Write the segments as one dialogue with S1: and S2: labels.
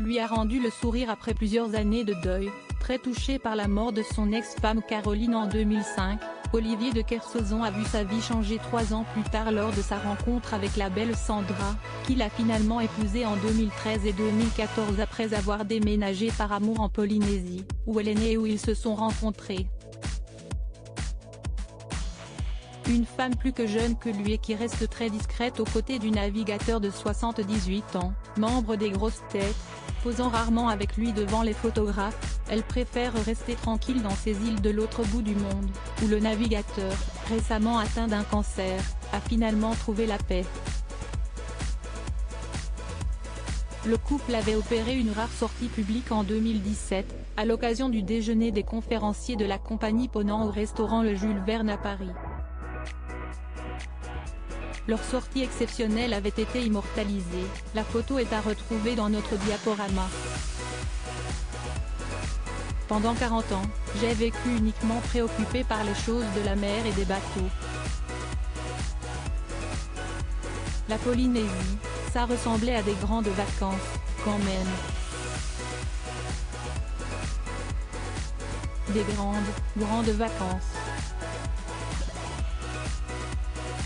S1: lui a rendu le sourire après plusieurs années de deuil. Très touché par la mort de son ex-femme Caroline en 2005, Olivier de Kersauzon a vu sa vie changer 3 ans plus tard lors de sa rencontre avec la belle Sandra, qu'il a finalement épousée en 2013 et 2014 après avoir déménagé par amour en Polynésie, où elle est née et où ils se sont rencontrés. Une femme plus que jeune que lui et qui reste très discrète aux côtés du navigateur de 78 ans, membre des grosses têtes, posant rarement avec lui devant les photographes, elle préfère rester tranquille dans ces îles de l'autre bout du monde, où le navigateur, récemment atteint d'un cancer, a finalement trouvé la paix. Le couple avait opéré une rare sortie publique en 2017, à l'occasion du déjeuner des conférenciers de la compagnie Ponant au restaurant Le Jules Verne à Paris. Leur sortie exceptionnelle avait été immortalisée, la photo est à retrouver dans notre diaporama. Pendant 40 ans, j'ai vécu uniquement préoccupé par les choses de la mer et des bateaux. La Polynésie, ça ressemblait à des grandes vacances, quand même. Des grandes vacances.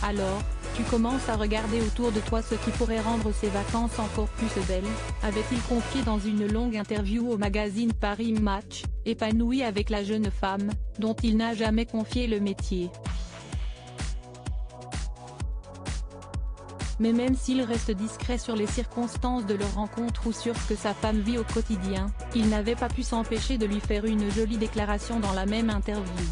S1: Alors, tu commences à regarder autour de toi ce qui pourrait rendre ces vacances encore plus belles, avait-il confié dans une longue interview au magazine Paris Match, épanoui avec la jeune femme, dont il n'a jamais confié le métier. Mais même s'il reste discret sur les circonstances de leur rencontre ou sur ce que sa femme vit au quotidien, il n'avait pas pu s'empêcher de lui faire une jolie déclaration dans la même interview.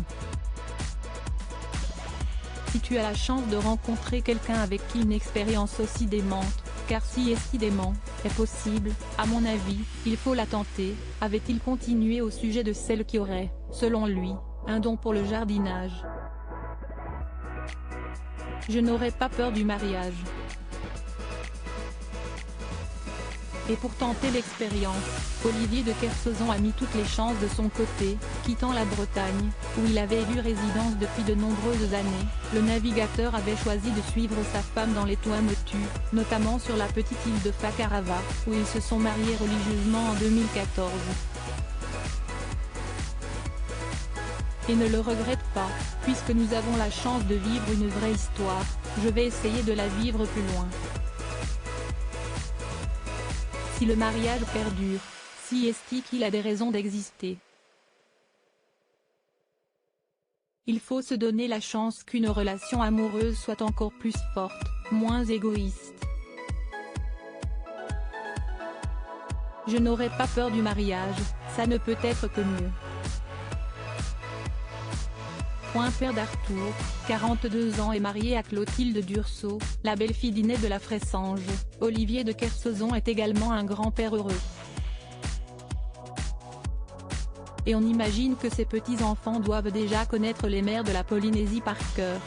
S1: Si tu as la chance de rencontrer quelqu'un avec qui une expérience aussi démente, car si dément, est possible, à mon avis, il faut la tenter, avait-il continué au sujet de celle qui aurait, selon lui, un don pour le jardinage. Je n'aurais pas peur du mariage. Et pour tenter l'expérience, Olivier de Kersauzon a mis toutes les chances de son côté, quittant la Bretagne, où il avait élu résidence depuis de nombreuses années. Le navigateur avait choisi de suivre sa femme dans les Tuamotu, notamment sur la petite île de Fakarava, où ils se sont mariés religieusement en 2014. Et ne le regrette pas, puisque nous avons la chance de vivre une vraie histoire, je vais essayer de la vivre plus loin. Si le mariage perdure, si est-il qu'il a des raisons d'exister. Il faut se donner la chance qu'une relation amoureuse soit encore plus forte, moins égoïste. Je n'aurais pas peur du mariage, ça ne peut être que mieux. Père d'Arthur, 42 ans est marié à Clotilde Dursault, la belle-fille d'Inès de la Fressange. Olivier de Kersauzon est également un grand-père heureux. Et on imagine que ses petits-enfants doivent déjà connaître les mers de la Polynésie par cœur.